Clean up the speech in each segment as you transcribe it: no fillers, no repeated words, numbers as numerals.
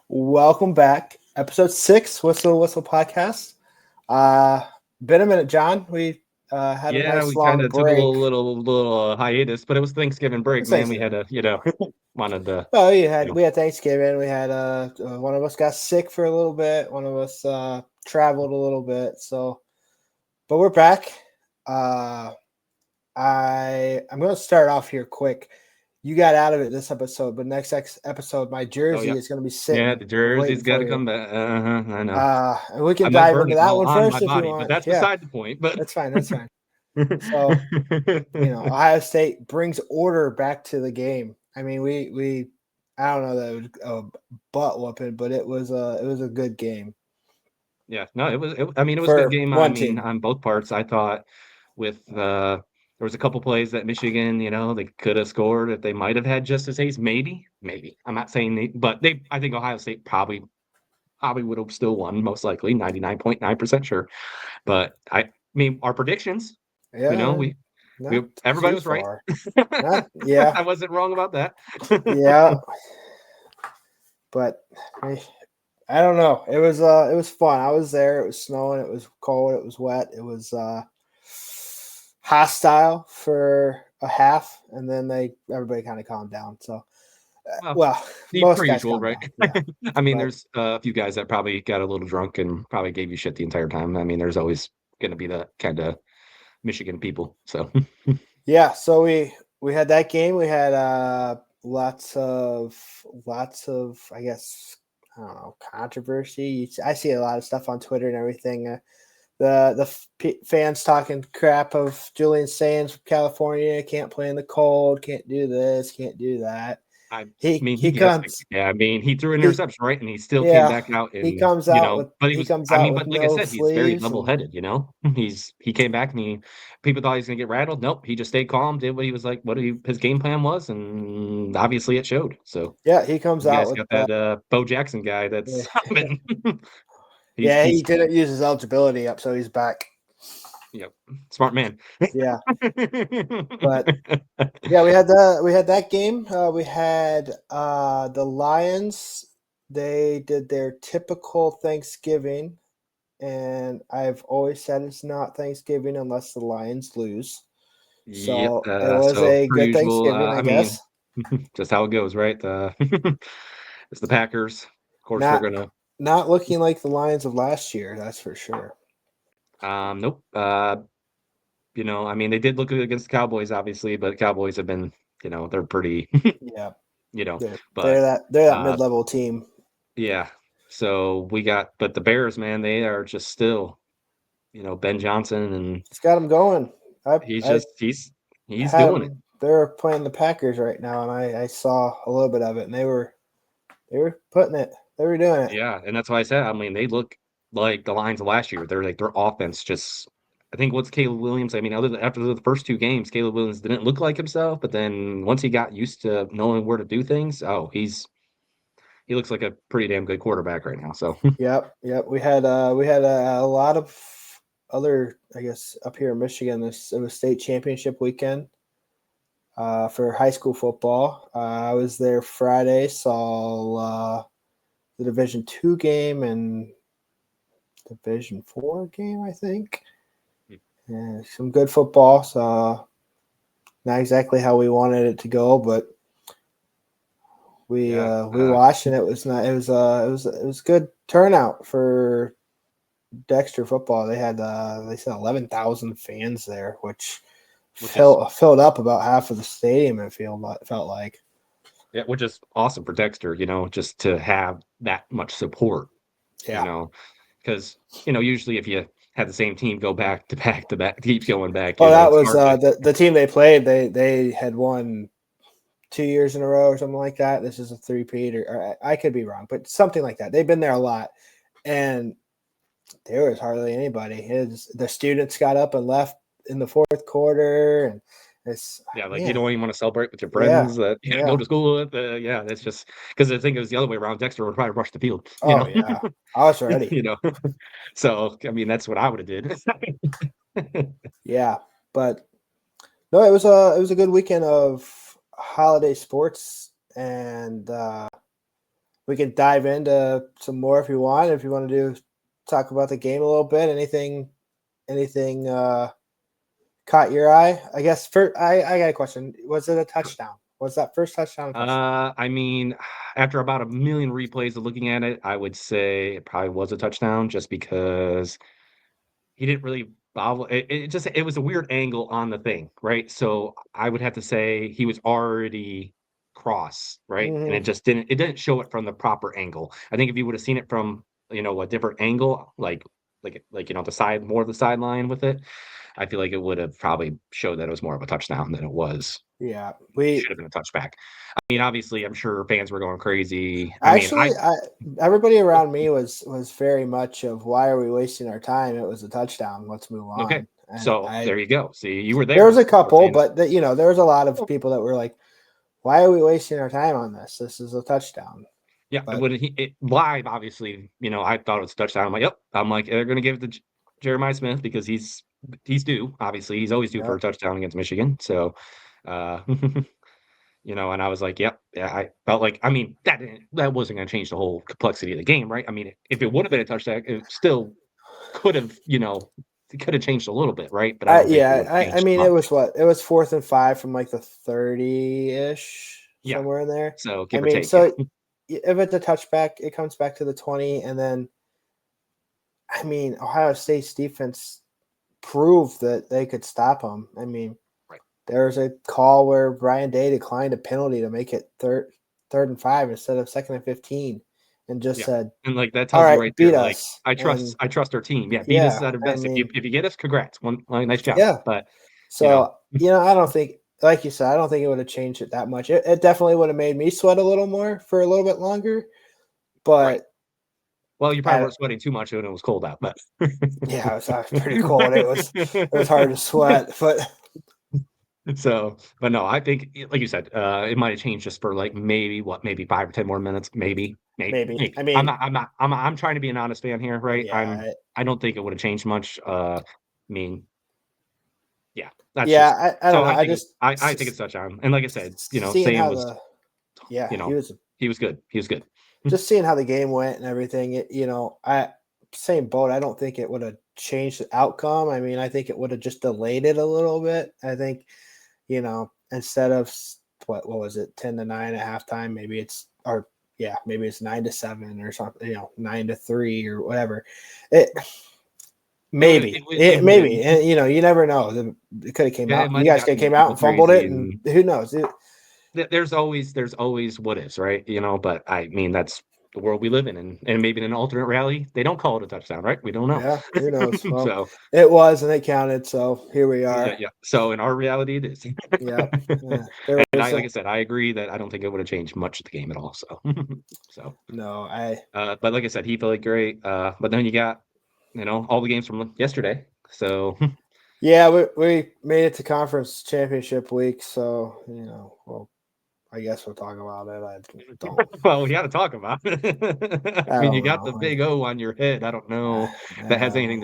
Welcome back. Episode 6, Whistle podcast. Uh Been a minute, John. We had a Yeah, nice we kind long of took a break. little hiatus, but it was Thanksgiving break, It's man. We had Thanksgiving. to, wanted to, Oh, you know, we had Thanksgiving. We had one of us got sick for a little bit. One of us traveled a little bit. But we're back. Uh I'm going to start off here quick. You got out of it this episode, but next episode, my oh jersey yeah, is going to be yeah, sitting, the waiting jersey's got for to you. come back. I know. And we I can might dive burn into it that all one on my first if you body, but want. that's Yeah, beside the point. But that's fine. That's fine. So, Ohio State brings order back to the game. I mean, we I don't know that it was a butt whooping, but it was a good game yeah, no, it was. I mean, it was a good for game. I one mean, team. on both parts, I thought with there was a couple plays that Michigan, they could have scored if they might have had Justice Hayes. Maybe. I'm not saying but they. I think Ohio State probably would have still won, most likely, 99.9% sure. But I mean, our predictions, Yeah, we not everybody too was right. far. Not yeah, I wasn't wrong about that. yeah, but I don't know. It was fun. I was there. It was snowing. It was cold. It was wet. It was hostile for a half, and then everybody kind of calmed down. So, Well, well, the per most guys usual, calmed right? down. Yeah, I mean, but there's a few guys that probably got a little drunk and probably gave you shit the entire time. I mean, there's always going to be the kind of Michigan people. So, yeah. So we had that game. We had lots of I guess I don't know controversy. I see a lot of stuff on Twitter and everything. The fans talking crap of Julian Sands from California can't play in the cold, can't do this, can't do that. I He mean, he he has to. comes Yeah, I mean, he threw an he interception, right? And he still came yeah back out he and, comes out with but he he was, comes I out mean, with but like I no said, he's very sleeves and level-headed, he came back and people thought he was going to get rattled. Nope. He just stayed calm, did what he was like, his game plan was. And obviously it showed. So yeah he comes you out guys with got that, Bo Jackson guy yeah, that's been, yeah he he's, didn't use his eligibility up, so he's back. you know, smart man. Yeah, but yeah, we had that game. We had the Lions. They did their typical Thanksgiving, and I've always said it's not Thanksgiving unless the Lions lose. Yep. So it was So a per good usual, Thanksgiving, I I mean, guess. just how it goes, right? It's the Packers. Of course, they're Not gonna. not looking like the Lions of last year, that's for sure. Nope. I mean, they did look good against the Cowboys, obviously, but Cowboys have been, they're pretty, Yeah, you know. they're they're But that they're that uh, mid-level team. yeah. So but the Bears, man, they are just still, Ben Johnson, and It's got them going. I he's I just he's had doing it. them. They're playing the Packers right now, and I saw a little bit of it, and they were putting it. They were doing it. Yeah, and that's why I said, I mean, they look like the Lions of last year. They're like their offense just. I think what's Caleb Williams. I mean, after the first two games, Caleb Williams didn't look like himself, but then once he got used to knowing where to do things, he looks like a pretty damn good quarterback right now. So Yep. We had a lot of other, I guess, up here in Michigan. It was state championship weekend for high school football. I was there Friday, saw the Division 2 game and Division 4 game, I think. And some good football. So not exactly how we wanted it to go, but we yeah, we watched, and it was not. It was good turnout for Dexter football. They said 11,000 fans there, which which is filled up about half of the stadium. It felt like. yeah, which is awesome for Dexter. Just to have that much support. You Yeah. know, because usually if you have the same team go back to back, keeps going back, Oh, that it's was hard to. the team they played. They had won 2 years in a row or something like that. This is a three-peat, or I could be wrong, but something like that. They've been there a lot, and there was hardly anybody. The students got up and left in the fourth quarter, and it's Yeah, like you man, don't even want to celebrate with your yeah, friends that you go yeah. to school with. Yeah, that's just because I think it was the other way around. Dexter would probably rush the field, Oh yeah, I was ready. you know. So I mean, that's what I would have did. Yeah, but no, it was a good weekend of holiday sports, and we can dive into some more if you want. If you want to talk about the game a little bit, anything caught your eye? I guess first, I got a question. Was it a touchdown? Was that first touchdown a touchdown? I mean, after about a million replays of looking at it, I would say it probably was a touchdown just because he didn't really bobble. It was a weird angle on the thing, right? So I would have to say he was already cross, right? And Mm-hmm. it didn't show it from the proper angle. I think if you would have seen it from, a different angle, like the side, more of the sideline with it, I feel like it would have probably showed that it was more of a touchdown than it was. Yeah, Should have been a touchback. I mean, obviously, I'm sure fans were going crazy. I mean, actually, everybody around me was very much of why are we wasting our time? It was a touchdown. Let's move okay. on. And So there you go. See, you were there was there. a couple, Saying, but there was a lot of people that were like, "Why are we wasting our time on this? This is a touchdown." yeah, But when live, obviously, I thought it was a touchdown. I'm like, yep. I'm like, they're going to give it to Jeremiah Smith because he's due. Obviously, he's always due for yeah, a touchdown against Michigan. So, uh, and I was like, yep. Yeah, I felt like, I mean, that wasn't going to change the whole complexity of the game, right? I mean, if it would have been a touchdown, it still could have, it could have changed a little bit, right? But I don't think it would have I changed mean, it much. was what? It was 4th and 5 from like the 30-ish, Yeah. somewhere in there. So I give or mean, take, yeah. so if it's a touchback, it comes back to the 20, and then I mean, Ohio State's defense proved that they could stop them. I mean, Right. there was a call where Brian Day declined a penalty to make it third and 5 instead of 2nd and 15, and just Yeah. said, And like that "All tells you right, right there, beat like us." I trust And I trust our team. Yeah, beat us yeah, at our I best. If you mean, if you get us, congrats. Nice job. yeah. But you know, So I don't think, like you said, I don't think it would have changed it that much. It definitely would have made me sweat a little more for a little bit longer, right. but Well, you probably I, weren't sweating too much when it was cold out, but yeah, it was pretty cold. It was hard to sweat, but so, but no, I think, like you said, it might have changed just for like maybe 5 or 10 more minutes, maybe. maybe. I mean, I'm trying to be an honest fan here, right? yeah, I don't think it would have changed much. I mean, yeah, that's just yeah. I so don't know. I I think just I think it's touchdown. And like I said, seeing Sam how was, yeah, you know, he was good. He was good. just seeing how the game went and everything. I same boat. I don't think it would have changed the outcome. I mean, I think it would have just delayed it a little bit. I think instead of what was it, 10-9 at halftime, maybe it's, or yeah, maybe it's 9-7 or something, 9-3 or whatever. It It would have. maybe, and you never know. It could have came Yeah, it out. You might have guys could have gotten came a out little and fumbled it, crazy, and and who knows? there's always what ifs, right? But I mean that's the world we live in, and maybe in an alternate rally they don't call it a touchdown, right? We don't know. Yeah, who knows? Well, So it was, and it counted. So here we yeah, are. yeah. So in our reality, it is. Yeah, there And was like I said, I agree that I don't think it would have changed much of the game at all. So, so, no. I but like I said, he played great. But then you got, all the games from yesterday. So, Yeah, we made it to conference championship week, so well, I guess we'll talk about it. I don't. well, we got to talk about it. I I mean, you don't got the know. big O on your head. I don't know if that has anything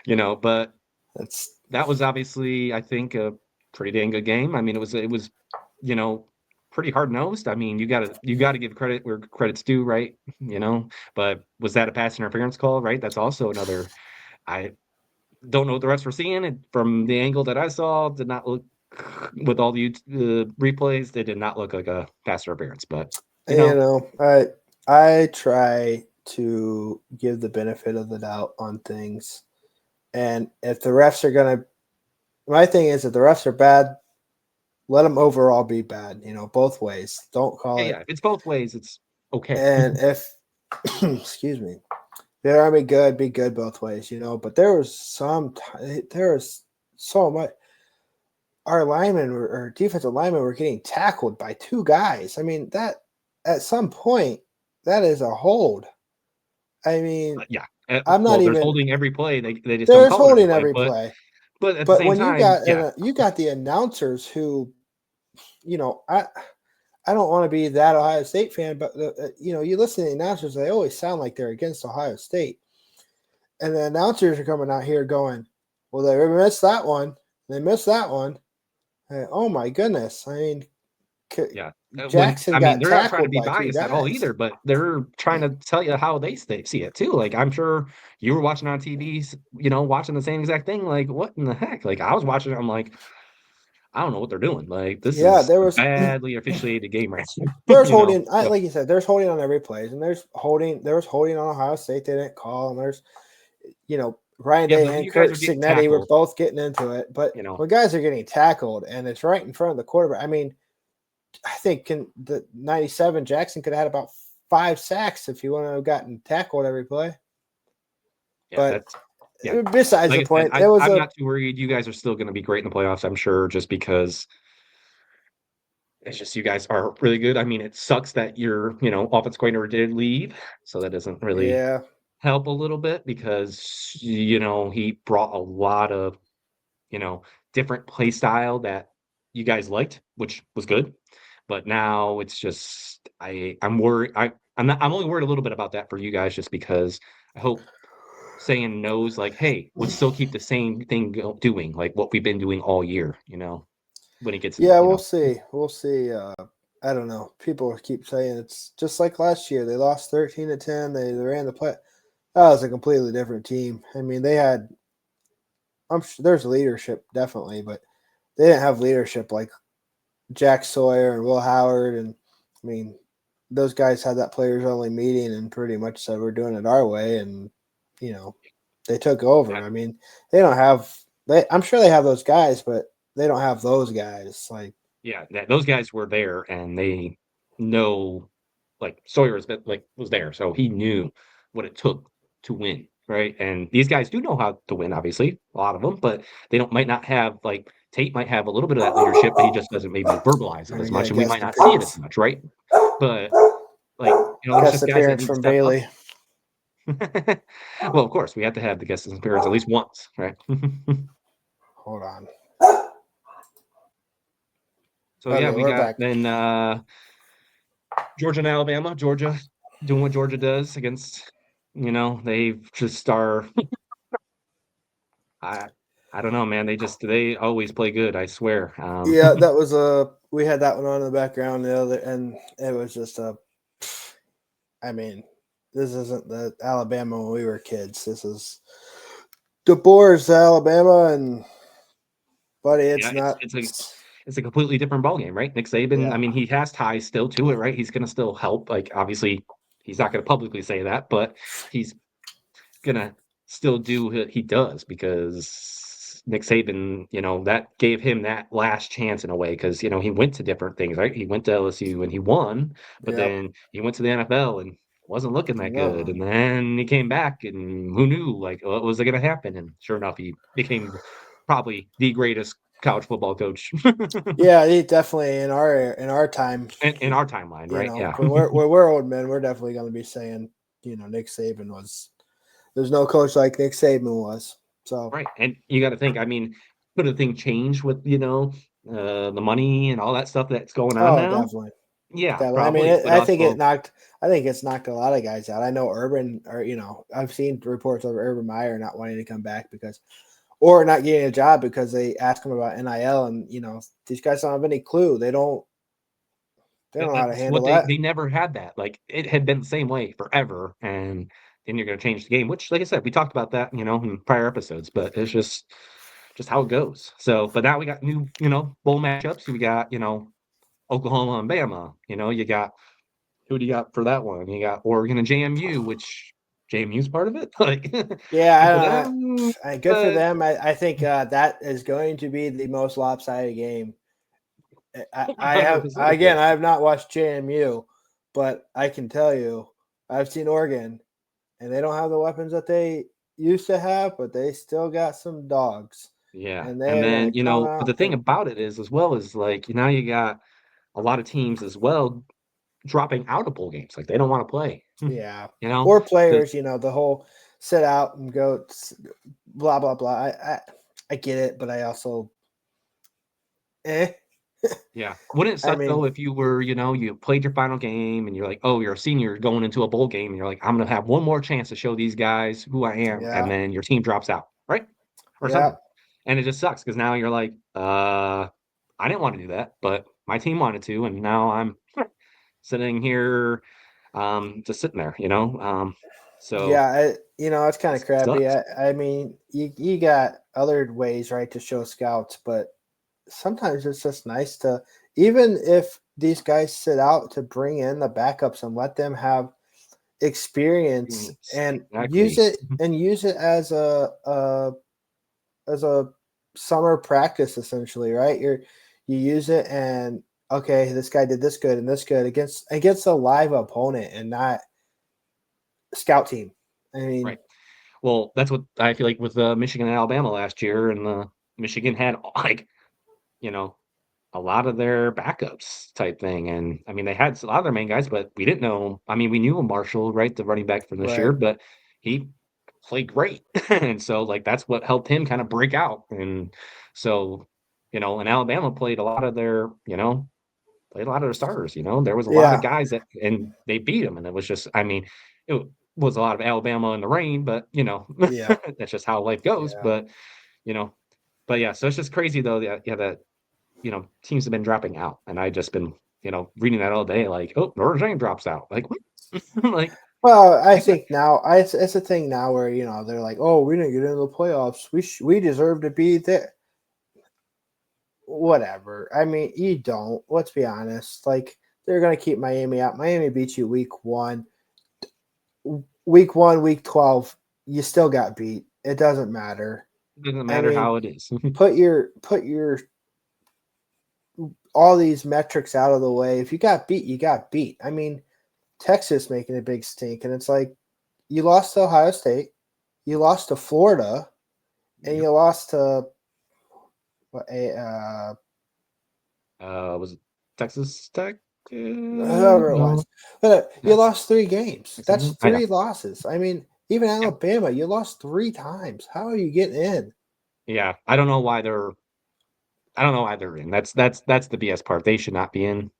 to, Uh, but that's that was obviously, I think, a pretty dang good game. I mean, it was, you know, pretty hard nosed. I mean, you gotta give credit where credit's due, right? But was that a pass interference call, right? That's also another. I don't know what the refs were seeing. And from the angle that I saw, did not look with all the replays. They did not look like a pass interference. But I try to give the benefit of the doubt on things, and if the refs are gonna, my thing is if the refs are bad, let them overall be bad. Both ways. Don't call yeah, it. yeah, it's both ways. It's okay. And if excuse me, they're gonna be good both ways. But there was so much. Our linemen or defensive linemen were getting tackled by two guys. I mean, that at some point, that is a hold. I mean, Yeah. I'm not Well, there's even. holding every play. They just don't There's call it every holding play. every But play, but at the but same when time, yeah, you got the announcers who, I don't want to be that Ohio State fan, but you listen to the announcers, they always sound like they're against Ohio State, and the announcers are coming out here going, "Well, they missed that one. They missed that one." Oh my goodness! I mean, Yeah. Jackson I mean, got they're not trying to tackled be by two biased at all guys. either, but they're trying to tell you how they see it too. Like, I'm sure you were watching on TVs, watching the same exact thing. Like, what in the heck? Like, I was watching it, I'm like, I don't know what they're doing. Like, this Yeah, is there a was badly officiated game right now. there's holding. So, Like you said, there's holding on every plays, and there's holding. There was holding on Ohio State. They didn't call, and there's Ryan yeah, Day but when and you guys Kurt are getting Signetti were tackled, both getting into it. But you know, when guys are getting tackled and it's right in front of the quarterback, I mean, I think the 97 Jackson could have had about 5 sacks if he wouldn't have gotten tackled every play. yeah, But that's yeah. besides Like the I said, point, there was I'm a not too worried. You guys are still going to be great in the playoffs, I'm sure, just because it's just you guys are really good. I mean, it sucks that your, offense coordinator did leave, so that doesn't really yeah. help a little bit because, he brought a lot of, you know, different play style that you guys liked, which was good. But now it's just I'm worried. I'm only worried a little bit about that for you guys just because I hope saying knows like, hey, let's still keep the same thing doing like what we've been doing all year, when it gets in, Yeah, we'll see. We'll see. I don't know. People keep saying it's just like last year. They lost 13-10. They ran the play. That was a completely different team. I mean, they had. I'm sure there's leadership definitely, but they didn't have leadership like Jack Sawyer and Will Howard. And I mean, those guys had that players only meeting and pretty much said we're doing it our way, and they took over. I mean, they don't have. I'm sure they have those guys, but they don't have those guys. Like, yeah, those guys were there and they know, like Sawyer was there, so he knew what it took to win, right? And these guys do know how to win, obviously, a lot of them, but they might not have like Tate might have a little bit of that leadership, but he just doesn't maybe verbalize it and as we got much, a and we might guest not see it as appearance. much, right? But like, there's Guest just guys that appearance need to from step up. Bailey. Well, of course, we have to have the guest appearance at least once, right? Hold on. So yeah, Okay, we we're got back. then Georgia and Alabama. Georgia doing what Georgia does against, they've just are. I I don't know, man. They always play good. I swear. Yeah, that was we had that one on in the background the other, and it was just a. I mean, this isn't the Alabama when we were kids. This is DeBoer's Alabama, and buddy, it's Yeah, not. it's a completely different ballgame, right? Nick Saban. I Yeah, mean, he has ties still to it, right? He's going to still help. Like, obviously, he's not going to publicly say that, but he's gonna still do what he does because Nick Saban, that gave him that last chance in a way because he went to different things, right? He went to LSU and he won, but yeah. then he went to the NFL and wasn't looking that good. No. And then he came back and who knew like what was going to happen? And sure enough, he became probably the greatest college football coach Yeah, he definitely in our time. in our timeline, right? Yeah. When we're old men, we're definitely going to be saying, Nick Saban was. There's no coach like Nick Saban was. So Right, and you gotta think, I mean, could the thing change with, the money and all that stuff that's going on oh, now? definitely. Yeah, Definitely. I mean, probably, but I think also it's knocked a lot of guys out. I know Urban, or I've seen reports of Urban Meyer not wanting to come back or not getting a job because they ask him about NIL, and these guys don't have any clue. They don't know how to that's what handle they that. they never had that, like, it had been the same way forever, and then you're gonna change the game, which, like I said, we talked about that, in prior episodes, but it's just how it goes. So, but now we got new, bowl matchups. We got, Oklahoma and Bama. You got who do you got for that one? You got Oregon and JMU, which JMU's part of it. Like, good for Yeah, them. good for But them. I think that is going to be the most lopsided game. I have 100% it again. is. I have not watched JMU, but I can tell you, I've seen Oregon, and they don't have the weapons that they used to have, but they still got some dogs, Yeah. and they And are going then, to come but out the thing and about it is as well is like now you got a lot of teams as well dropping out of bowl games. Like they don't want to play. yeah, You know, or 'Cause players. The whole sit out and go, blah blah blah. I get it, but I also, eh. yeah. Wouldn't it I suck mean, though if you were, you played your final game and you're like, oh, you're a senior going into a bowl game and you're like, I'm gonna have one more chance to show these guys who I am, and yeah, then your team drops out, right? Or yeah, something. And it just sucks because now you're like, I didn't want to do that, but my team wanted to, and now I'm sitting here, just sitting there, so Yeah, it's kind of crappy. sucks. I mean, you got other ways, right, to show scouts, but sometimes it's just nice to, even if these guys sit out, to bring in the backups and let them have experience and use Exactly. it as a summer practice, essentially, right? You use it, and okay, this guy did this good and this good against a live opponent and not scout team. I mean, Right. Well, that's what I feel like with Michigan and Alabama last year, and Michigan had like you know a lot of their backups type thing, and I mean they had a lot of their main guys, but we didn't know. I mean, we knew Marshall, right, the running back from this year, right. but he played great, and so like that's what helped him kind of break out, and so and Alabama played a lot of their played a lot of their starters. There was a lot of Yeah. guys that, and they beat them, and it was just, I mean, it was a lot of Alabama in the rain, but Yeah. that's just how life goes. Yeah. You know, but yeah, so it's just crazy though. That teams have been dropping out, and I just been reading that all day, like, oh, Notre Dame drops out, like what? Like Well, I you got think now it's a thing now where they're like, oh, we didn't get into the playoffs. We deserve to be there. Whatever. I mean, you don't. Let's be honest. Like, they're gonna keep Miami out. Miami beat you week 1. Week 1, week 12, you still got beat. It doesn't matter. it doesn't I matter mean, how it is. put your all these metrics out of the way. If you got beat, you got beat. I mean, Texas making a big stink, and it's like you lost to Ohio State, you lost to Florida, and Yep. you lost to Was it Texas Tech? whoever it No, was. But you no, lost 3 games. Texas That's A&M? I know. 3 losses. I mean, even Yeah, Alabama, you lost 3 times. How are you getting in? yeah. I don't know why they're. I don't know why they're in. That's the BS part. They should not be in.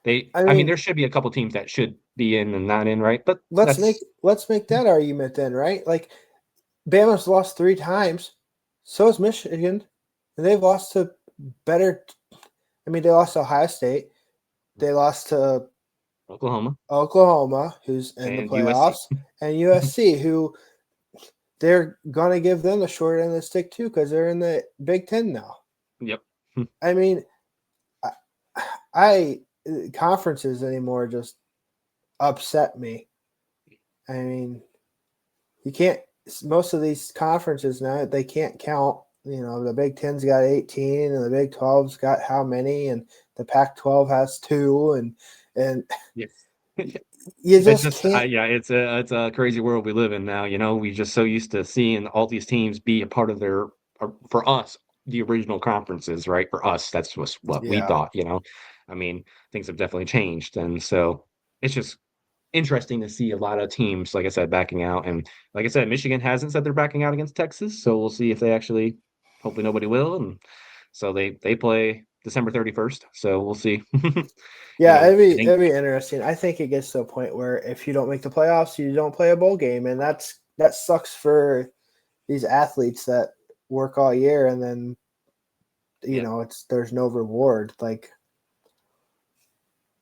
I I mean, mean, there should be a couple teams that should be in and not in, right? But let's make that argument then, right? Like, Bama's lost 3 times. So is Michigan, and they've lost to better. I mean, they lost to Ohio State. They lost to Oklahoma Oklahoma, who's in the and USC. playoffs, and USC, who they're gonna give them the short end of the stick too, because they're in the Big Ten now. Yep. I mean, I, I conferences anymore just upset me. I mean, you can't. Most of these conferences now they can't count. The Big Ten's got 18, and the Big 12's got how many, and the Pac-12 has 2, and Yes. you It's just just, can't. yeah, it's a crazy world we live in now. We just so used to seeing all these teams be a part of for us, the original conferences, right? For us, that's just what we Yeah, thought. I mean, things have definitely changed, and so it's just interesting to see a lot of teams, like I said, backing out. And like I said, Michigan hasn't said they're backing out against Texas, so we'll see if they actually. Hopefully, nobody will. And so they play December 31st. So we'll see. yeah. I It'd be think it'd be interesting. I think it gets to a point where if you don't make the playoffs, you don't play a bowl game, and that sucks for these athletes that work all year, and then yeah. there's no reward. Like,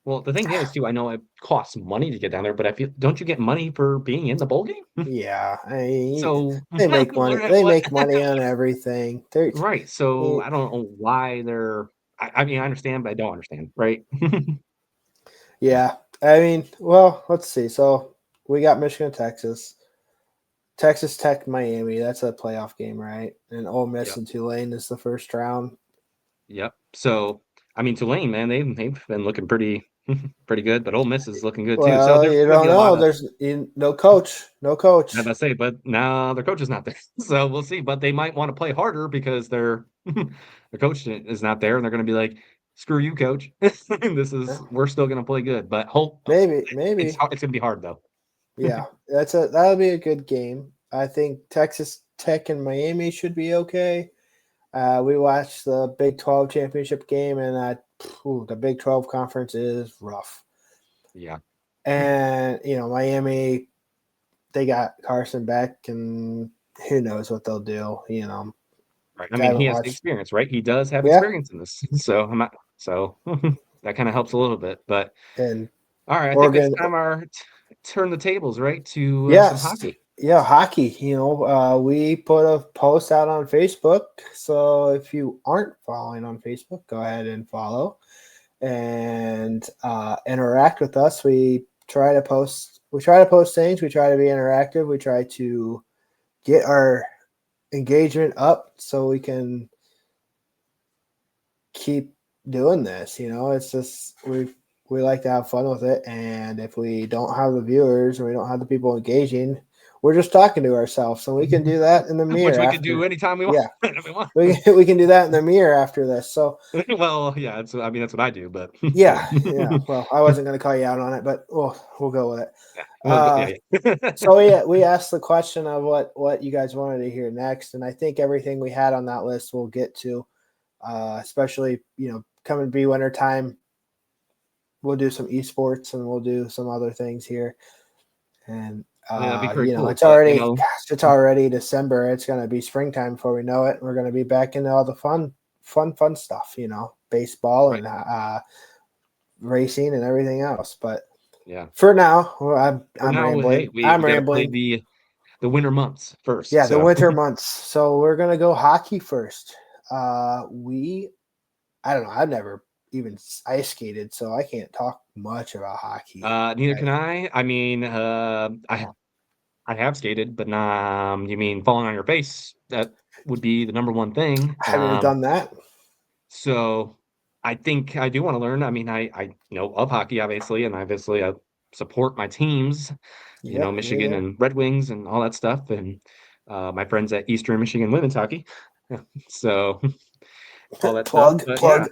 Well, the thing is, too, I know it costs money to get down there, but I feel don't you get money for being in the bowl game? yeah, I mean, So they make money. what? They make money on everything. They're Right. So eh, I don't know why they're. I mean, I understand, but I don't understand. Right. yeah. I mean, well, let's see. So we got Michigan, Texas Tech, Miami. That's a playoff game, right? And Ole Miss Yep. and Tulane is the first round. Yep. So I mean, Tulane, man, they've been looking pretty pretty good, but Ole Miss is looking good too. So Well, there's you going to be don't a lot know. of. There's no coach. No I coach. about to say, but now their coach is not there, so we'll see. But they might want to play harder because their coach is not there, and they're going to be like, "Screw you, coach. We're still going to play good." But hope Maybe. it's going to be hard though. Yeah, that'll be a good game. I think Texas Tech and Miami should be okay. We watched the Big 12 championship game, and the Big 12 conference is rough. Yeah. And Miami, they got Carson Beck, and who knows what they'll do. Right. I I mean, he haven't has the watched. experience, right? He does have Yeah, experience in this, so I'm not. So that kind of helps a little bit. But And all right, I think it's Oregon, time our turn the tables, right, to some yes, hockey. yeah, hockey. We put a post out on Facebook, so if you aren't following on Facebook, go ahead and follow and interact with us. We try to post. We try to post things. We try to be interactive. We try to get our engagement up so we can keep doing this. It's just we like to have fun with it, and if we don't have the viewers or we don't have the people engaging, we're just talking to ourselves. So we can do that in the mirror Which we after. can do anytime we want. Yeah, if we want. we can do that in the mirror after this. So Well, yeah, that's what I do, but yeah, yeah. Well, I wasn't going to call you out on it, but we'll go with it. yeah, yeah. So we asked the question of what you guys wanted to hear next, and I think everything we had on that list we'll get to, especially coming be winter time. We'll do some esports and we'll do some other things here, and That'd be pretty cool. it's But, already it's already December. It's going to be springtime before we know it. We're going to be back into all the fun stuff. Baseball right. and racing and everything else. But Yeah, for now, I'm now, rambling. hey, we I'm got to play rambling. the winter months first. Yeah, the So winter months. So we're gonna go hockey first. I don't know. I've never even ice skated, so I can't talk much about hockey. neither can I. I mean, I have skated, but you mean falling on your face? That would be the number one thing. I haven't done that. So I think I do want to learn. I mean, I know of hockey, obviously, and obviously I support my teams, Yep. Michigan and Red Wings and all that stuff, and my friends at Eastern Michigan women's hockey. So all that stuff. Plug.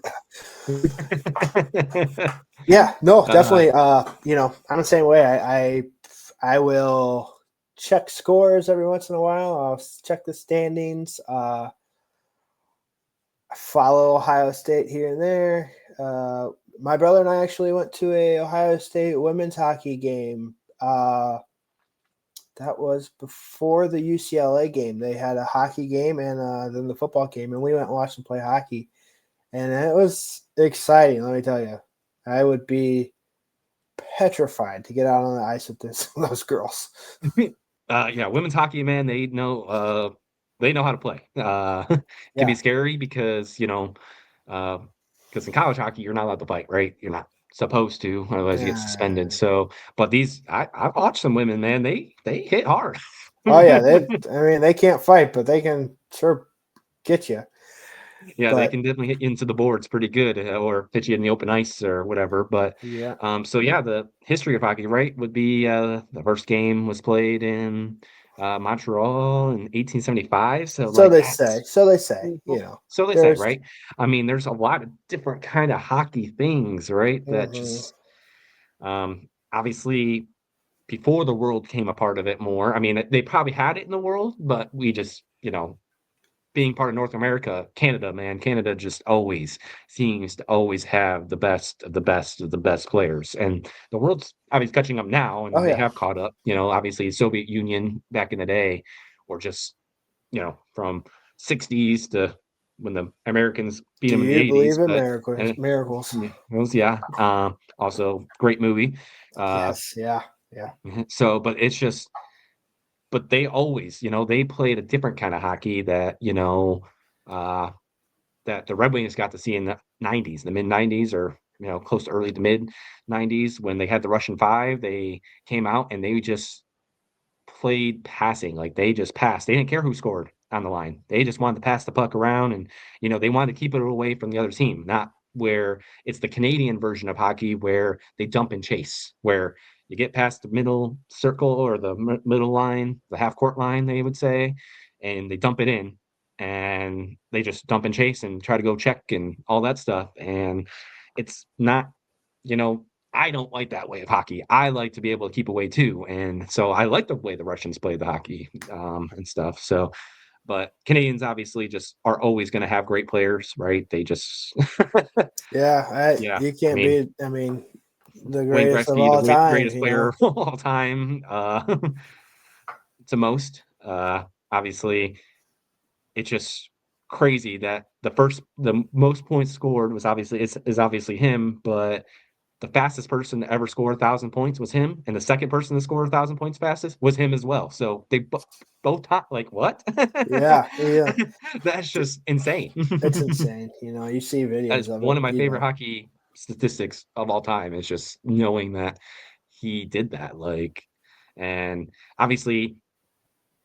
But yeah. Yeah. No, Uh, definitely. I'm the same way. I will check scores every once in a while. I'll check the standings. Follow Ohio State here and there. My brother and I actually went to a Ohio State women's hockey game. That was before the UCLA game. They had a hockey game and then the football game, and we went and watched them play hockey. And it was exciting, let me tell you. I would be petrified to get out on the ice with those girls. yeah, women's hockey, man, they know how to play. Can be scary because because in college hockey you're not allowed to fight, right? You're not supposed to, otherwise you get suspended. So, but I've watched some women, man. They hit hard. Oh yeah, they can't fight, but they can sure get you. Yeah, they can definitely hit you into the boards pretty good, or hit you in the open ice or whatever. But yeah, so yeah, the history of hockey, right, would be the first game was played in Montreal in 1875. So so like they say. So they say. so they say, There's. right? I mean, there's a lot of different kind of hockey things, right? That Mm-hmm. just obviously before the world came a part of it more. I mean, they probably had it in the world, but we just being part of North America, Canada, man, Canada just always seems to always have the best of the best of the best players. And the world's obviously catching up now, Oh and they yeah. have caught up. Obviously, Soviet Union back in the day, or just from '60s to when the Americans beat Do them in the you '80s. believe in But miracles? and Miracles. it was yeah, also great movie. Yes. Yeah. Yeah. So, but it's just but they always, they played a different kind of hockey that, uh, that the Red Wings got to see in the '90s, the mid '90s, or close to early to mid '90s when they had the Russian Five. They came out and they just played passing, like they just passed. They didn't care who scored on the line. They just wanted to pass the puck around, and they wanted to keep it away from the other team, not where it's the Canadian version of hockey where they dump and chase, where you get past the middle circle or the middle line, the half court line, they would say, and they dump it in, and they just dump and chase and try to go check and all that stuff. And it's not, you know, I don't like that way of hockey. I like to be able to keep away too. And so I like the way the Russians play the hockey and stuff. So, but Canadians obviously just are always going to have great players, right? They just, Yeah. yeah, You I can't mean, be. I mean, the Wayne greatest of Gretzky, all the time. greatest player of all time, to most. Obviously, it's just crazy that the most points scored was obviously is obviously him, but the fastest person to ever score 1,000 points was him, and the second person to score 1,000 points fastest was him as well. So they both top like what? Yeah, yeah, That's just insane. it's insane. You see That videos is of one it. of my favorite hockey statistics of all time. Is just knowing that he did that. Like, and obviously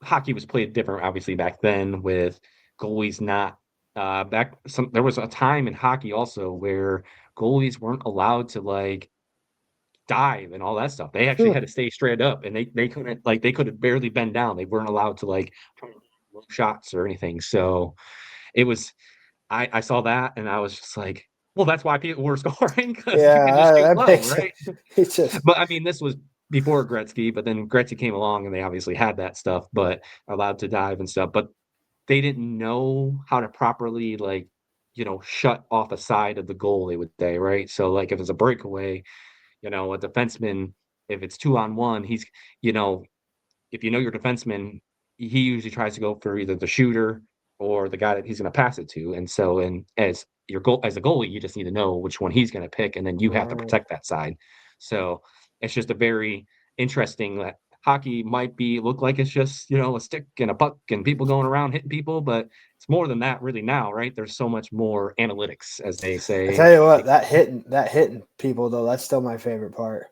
hockey was played different obviously back then with goalies not there was a time in hockey also where goalies weren't allowed to like dive and all that stuff. They actually Hmm. had to stay straight up and they couldn't like they could barely bend down. They weren't allowed to like shots or anything. So it was I saw that and I was just like, well, that's why people were scoring because you could just Yeah, shoot that low, makes sense. right? It's just But I mean, this was before Gretzky, but then Gretzky came along and they obviously had that stuff, but allowed to dive and stuff. But they didn't know how to properly like, shut off a side of the goal, they would say, right? So like if it's a breakaway, a defenseman, if it's 2-on-1, you know, if you know your defenseman, he usually tries to go for either the shooter or the guy that he's going to pass it to. And so, and as a goalie, you just need to know which one he's going to pick, and then you have to right. protect that side. So it's just a very interesting that hockey might look like it's just a stick and a puck and people going around hitting people, but it's more than that really now, right? There's so much more analytics, as they I say, tell you what, that hitting people though, that's still my favorite part.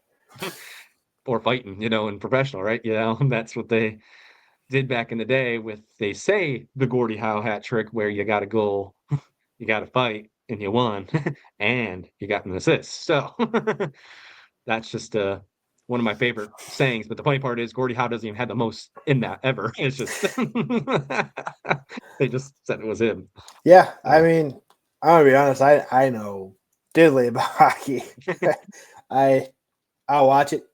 or fighting, in professional, right? That's what they did back in the day with they say the Gordie Howe hat trick where you got a goal, you got to fight, and you won, and you got an assist. So that's just one of my favorite sayings. But the funny part is Gordie Howe doesn't even have the most in that ever. It's just they just said it was him. Yeah, I So mean, I'm gonna be honest. I know diddly about hockey. I I'll watch it.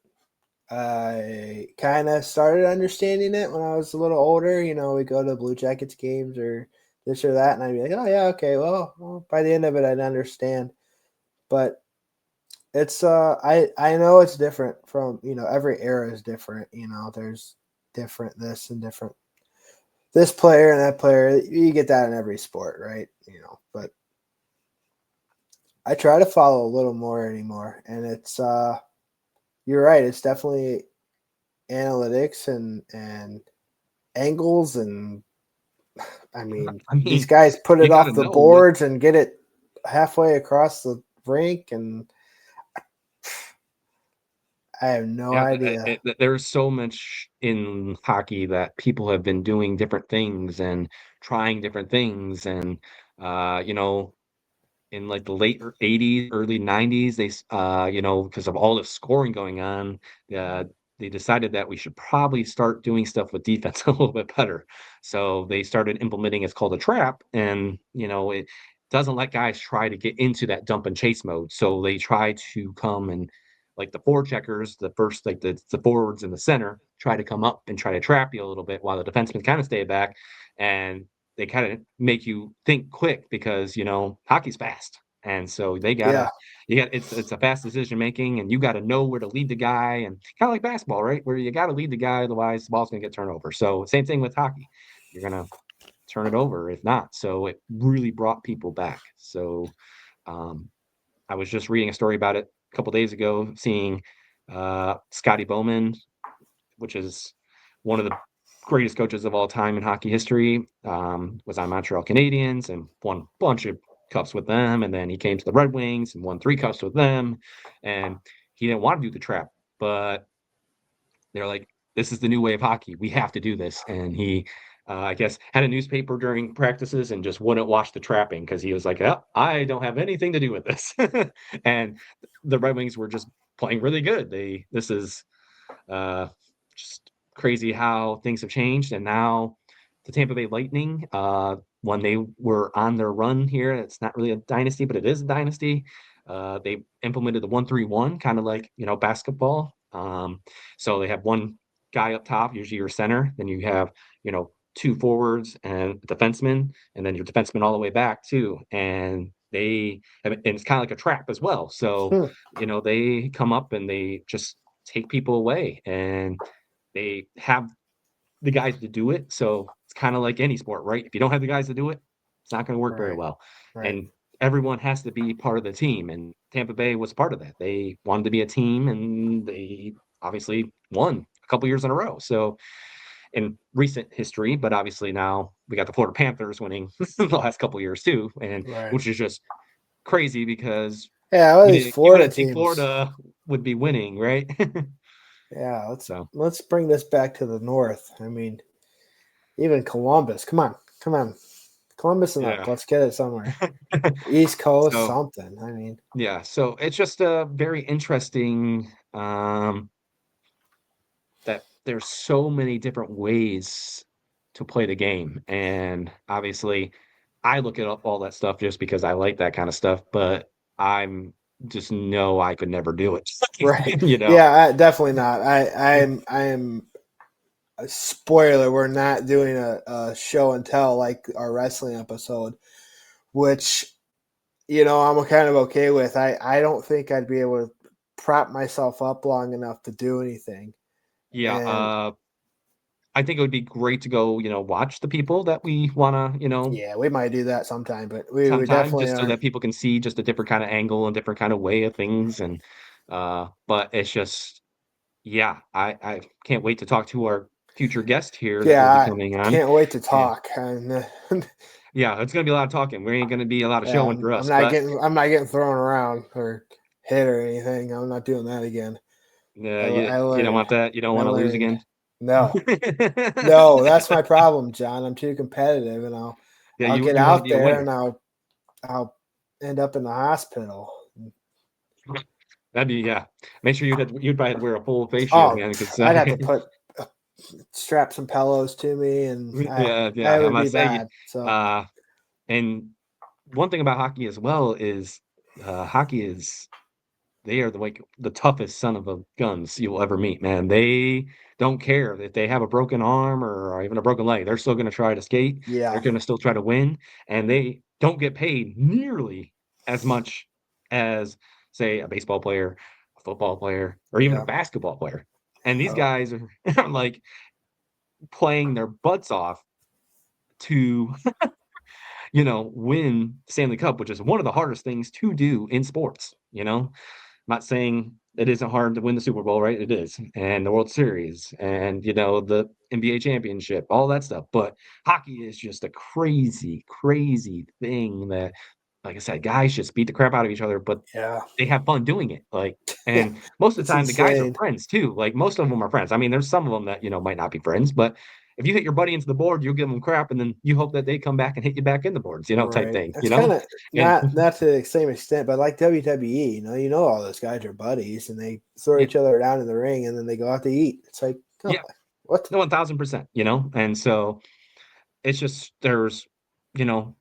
I kind of started understanding it when I was a little older. We go to Blue Jackets games or this or that, and I'd be like, "Oh yeah, okay." Well, by the end of it, I'd understand. But it's I know it's different from every era is different. There's different this and different this player and that player. You get that in every sport, right? But I try to follow a little more anymore, and it's you're right. It's definitely analytics and angles, and I mean I these mean, guys put you it got to off the know what. boards and get it halfway across the rink, and I have no Yeah, idea. there's so much in hockey that people have been doing different things and trying different things, and in like the late 80s, early 90s, because of all the scoring going on, uh, they decided that we should probably start doing stuff with defense a little bit better. So they started implementing it's called a trap, and it doesn't let guys try to get into that dump and chase mode. So they try to come and like the forecheckers, the first like the forwards in the center try to come up and try to trap you a little bit while the defensemen kind of stay back. And they kind of make you think quick because hockey's fast, and so Yeah, it's a fast decision making, and you got to know where to lead the guy, and kind of like basketball, right, where you got to lead the guy, otherwise the ball's going to get turned over. So same thing with hockey, you're going to turn it over if not. So it really brought people back. So um, I was just reading a story about it a couple days ago, seeing Scotty Bowman, which is one of the greatest coaches of all time in hockey history. Was on Montreal Canadiens and won a bunch of cups with them. And then he came to the Red Wings and won 3 cups with them. And he didn't want to do the trap, but they're like, this is the new way of hockey. We have to do this. And he, I guess, had a newspaper during practices and just wouldn't watch the trapping because he was like, oh, I don't have anything to do with this. And the Red Wings were just playing really good. This is uh, just crazy how things have changed. And now the Tampa Bay Lightning, when they were on their run here, it's not really a dynasty, but it is a dynasty. They implemented the 1-3-1, kind of like basketball. So they have one guy up top, usually your center. Then you have 2 forwards and a defenseman, and then your defenseman all the way back too. And it's kind of like a trap as well. So hmm. they come up and they just take people away, and they have the guys to do it. So it's kind of like any sport, right? If you don't have the guys to do it, It's not going to work very Right. well. Right. And everyone has to be part of the team. And Tampa Bay was part of that. They wanted to be a team, and they obviously won a couple years in a row. So in recent history, but obviously now we got the Florida Panthers winning the last couple years too, and Right. which is just crazy because Yeah, all these you Florida wouldn't think teams. Florida would be winning, right? Yeah, So let's bring this back to the north. I mean, even Columbus. Come on, come on, Columbus and up. yeah. Let's get it somewhere. East Coast, So something. I mean, yeah, so it's just a very interesting that there's so many different ways to play the game. And obviously, I look at all that stuff just because I like that kind of stuff, but I'm just know I could never do it. right? You know? Yeah, definitely not. I am a spoiler. We're not doing a show and tell like our wrestling episode, which I'm kind of okay with. I don't think I'd be able to prop myself up long enough to do anything. Yeah, And I think it would be great to go, watch the people that we wanna, yeah, we might do that sometime, but we sometime definitely just so aren't. that people can see just a different kind of angle and different kind of way of things. And but it's just yeah, I can't wait to talk to our future guest here that Yeah, will be I coming on. can't wait to And talk. And yeah, it's gonna be a lot of talking. We ain't gonna be a lot of yeah, showing for us, but I'm not getting thrown around or hit or anything. I'm not doing that again. I you don't learned. want that. You don't I want to lose learned. again. No, no, that's my problem, John. I'm too competitive, and Yeah, I'll get you want to out be a there winner. and I'll end up in the hospital. That'd be yeah. Make sure you'd probably wear a full face shield, Oh, man, because I'd have to strap some pillows to me, and yeah, yeah. I I'm would gonna be say, bad. So uh, and one thing about hockey as well is hockey is they are the toughest son of a guns you'll ever meet, man. They don't care if they have a broken arm or even a broken leg. They're still going to try to skate. They're yeah, going to still try to win, and they don't get paid nearly as much as, say, a baseball player, a football player, or even a yeah, basketball player. And these oh, guys are like playing their butts off to, win Stanley Cup, which is one of the hardest things to do in sports. I'm not saying it isn't hard to win the Super Bowl, right? It is, and the World Series, and the NBA championship, all that stuff. But hockey is just a crazy, crazy thing that, like I said, guys just beat the crap out of each other, but yeah, they have fun doing it. Like, yeah. and most of the It's time, the guys are insane. friends too. Like, most of them are friends. I mean, there's some of them that might not be friends, but if you hit your buddy into the board, you'll give them crap, and then you hope that they come back and hit you back in the boards, type Right. thing, It's kind of and not to the same extent, but like WWE, all those guys are buddies and they throw yeah, each other down in the ring and then they go out to eat. It's like, oh, yeah, what? no, 1000%, and so it's just you know,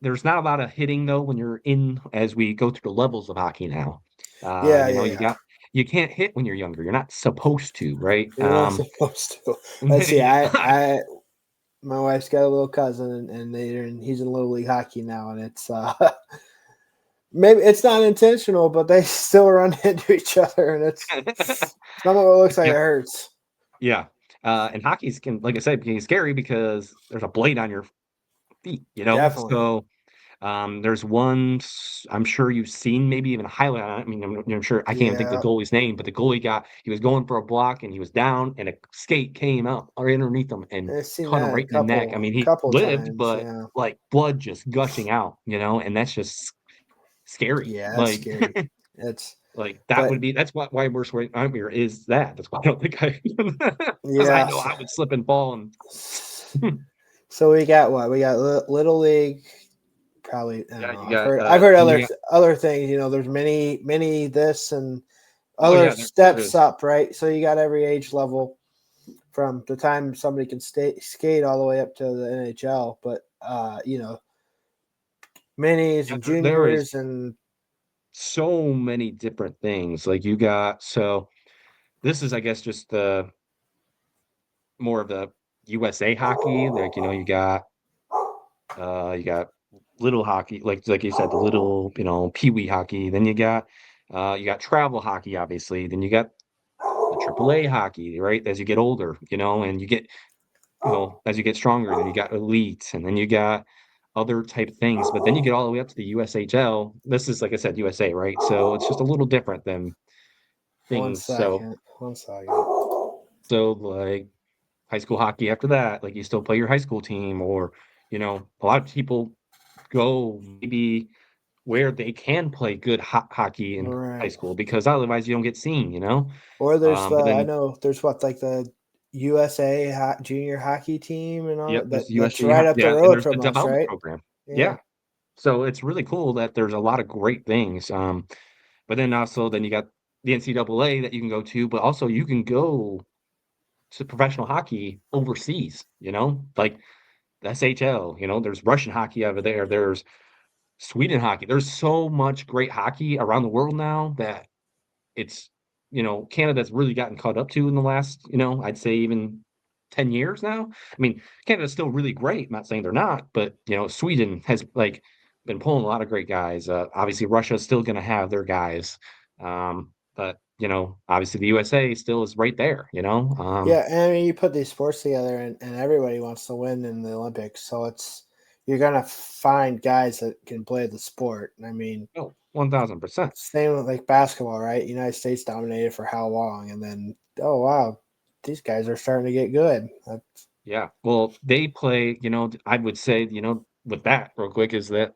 there's not a lot of hitting though when you're in as we go through the levels of hockey now. Yeah, yeah, yeah. You can't hit when you're younger. You're not supposed to, right? You're not supposed to. Let's see. Yeah, My wife's got a little cousin and he's in little league hockey now, and it's maybe it's not intentional, but they still run into each other, and it's some of it looks like it yeah, hurts. yeah. And hockey's can, like I said, can be scary because there's a blade on your feet, Definitely. So there's one I'm sure you've seen maybe even a highlight on it. I mean, I'm sure I can't even think the Yeah. goalie's name, but the goalie he was going for a block and he was down and a skate came out right underneath him and I've seen cut him that right in the neck. I mean, he couple lived, times. but Yeah. like blood just gushing out, and that's just scary. Yeah, that's Like, scary. It's like that but would be that's why worst nightmare is that. That's why I don't think I because I yeah. know I would slip and fall and So we got what? We got little league. Probably I don't yeah, know. you got I've heard and you got other things. There's many this and oh other yeah, there steps is. up, right? So you got every age level from the time somebody can skate all the way up to the NHL. But minis Yeah, and there is juniors and so many different things. Like you got so this is I guess just the more of the USA hockey. Like, you got little hockey, like you said, the little, pee-wee hockey. Then you got travel hockey, obviously. Then you got the AAA hockey, right? As you get older, and you get as you get stronger, then you got elite, and then you got other type of things. But then you get all the way up to the USHL. This is, like I said, USA, right? So it's just a little different than One things. So, second. One second. so like high school hockey after that, like you still play your high school team, or a lot of people go maybe where they can play good hockey in high Right. school because otherwise you don't get seen. Or there's But I then, know there's what, like the USA junior hockey team and all yep, that, there's the that's USG, right up the yeah, and road there's the from us, development right? program. Yeah. Yeah, so it's really cool that there's a lot of great things. But then also then you got the NCAA that you can go to, but also you can go to professional hockey overseas. Like the SHL. There's Russian hockey over there. There's Sweden hockey. There's so much great hockey around the world now that it's Canada's really gotten caught up to in the last, I'd say even 10 years now. I mean, Canada's still really great. I'm not saying they're not, but Sweden has like been pulling a lot of great guys. Obviously Russia's still going to have their guys. But obviously the USA still is right there. Yeah, and I mean, you put these sports together, and everybody wants to win in the Olympics, so you're gonna find guys that can play the sport. I mean, Oh, 1000%. same with like basketball, right? United States dominated for how long, and then oh wow, these guys are starting to get good. Yeah. Well, they play, I would say, with that real quick is that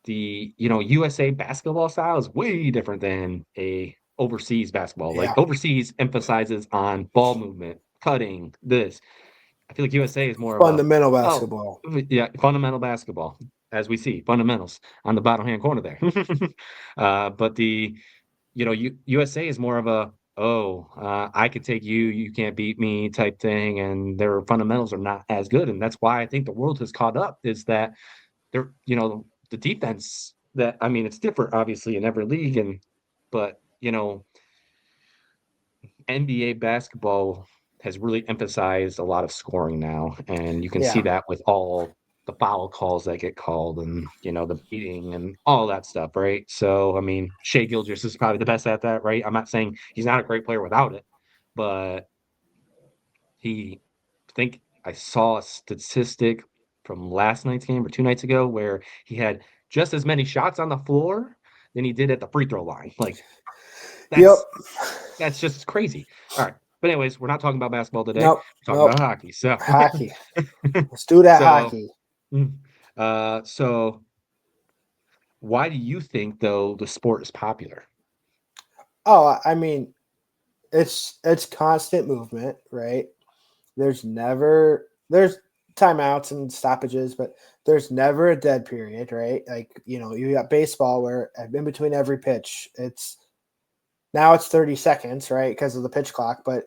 the USA basketball style is way different than a overseas basketball. Like Yeah, overseas emphasizes on ball movement, cutting, this. I feel like USA is more of a fundamental oh basketball. yeah, fundamental basketball, as we see, fundamentals on the bottom hand corner there. But the USA is more of a I could take you, you can't beat me type thing, and their fundamentals are not as good, and that's why I think the world has caught up. Is that they're the defense that I mean it's different obviously in every league, but NBA basketball has really emphasized a lot of scoring now, and you can see Yeah, that with all the foul calls that get called and the beating and all that stuff, right? So I mean, Shea Gilgeous is probably the best at that, right? I'm not saying he's not a great player without it, but I think I saw a statistic from last night's game or 2 nights ago where he had just as many shots on the floor than he did at the free throw line. Like yep. that's that's just crazy. All right. But anyways, we're not talking about basketball today. Nope, We're talking nope. about hockey. So Hockey. Let's do that so hockey. so why do you think though the sport is popular? Oh, I mean, it's constant movement, right? There's timeouts and stoppages, but there's never a dead period, right? Like, you got baseball where in between every pitch, it's 30 seconds, right? Because of the pitch clock, but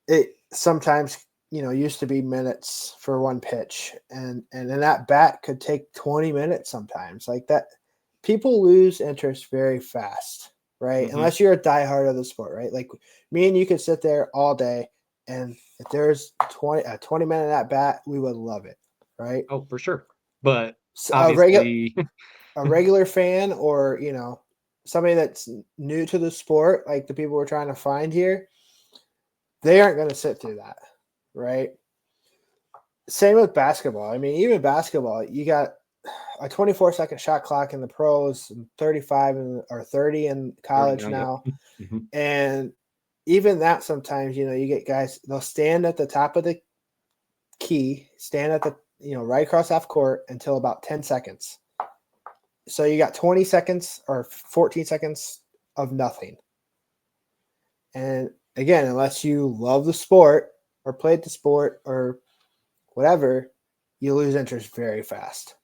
it sometimes, used to be minutes for one pitch. And then that bat could take 20 minutes sometimes. Like that, people lose interest very fast, right? Hmm. Unless you're a diehard of the sport, right? Like me and you could sit there all day, and if there's 20-minute at bat, we would love it, right? Oh, for sure. But So obviously, a regular fan, or somebody that's new to the sport, like the people we're trying to find here, they aren't going to sit through that, right? Same with basketball. I mean, even basketball, you got a 24-second shot clock in the pros, and 35 or 30 in 30 college now, yep. now. Hmm. And even that, sometimes, you get guys, they'll stand at the top of the key, stand at the, right across half court until about 10 seconds. So you got 20 seconds or 14 seconds of nothing. And again, unless you love the sport or played the sport or whatever, you lose interest very fast.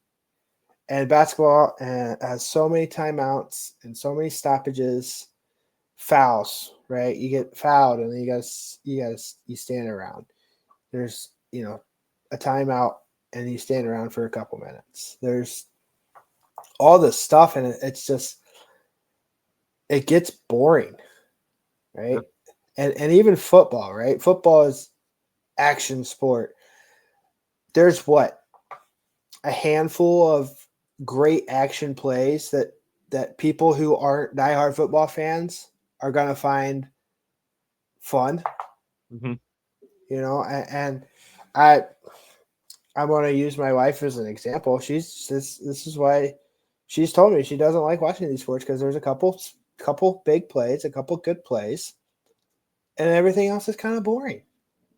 And basketball has so many timeouts and so many stoppages, fouls, right? You get fouled, and then you stand around. There's a timeout, and you stand around for a couple minutes. There's all this stuff, and it's just, it gets boring, right? Yep. And even football, right? Football is action sport. There's a handful of great action plays that people who aren't diehard football fans are gonna find fun. Hmm. And I I want to use my wife as an example. This is why she's told me she doesn't like watching these sports because there's a couple big plays, a couple good plays, and everything else is kind of boring.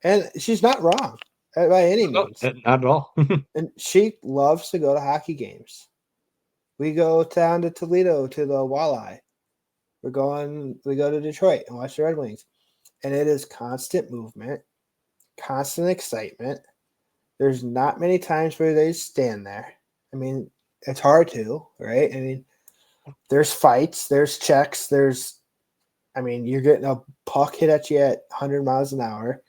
And she's not wrong by any No, means. not at all. And she loves to go to hockey games. We go down to Toledo to the Walleye. We go to Detroit and watch the Red Wings. And it is constant movement, constant excitement. There's not many times where they stand there. I mean, it's hard to, right? I mean, there's fights, there's checks, you're getting a puck hit at you at 100 miles an hour.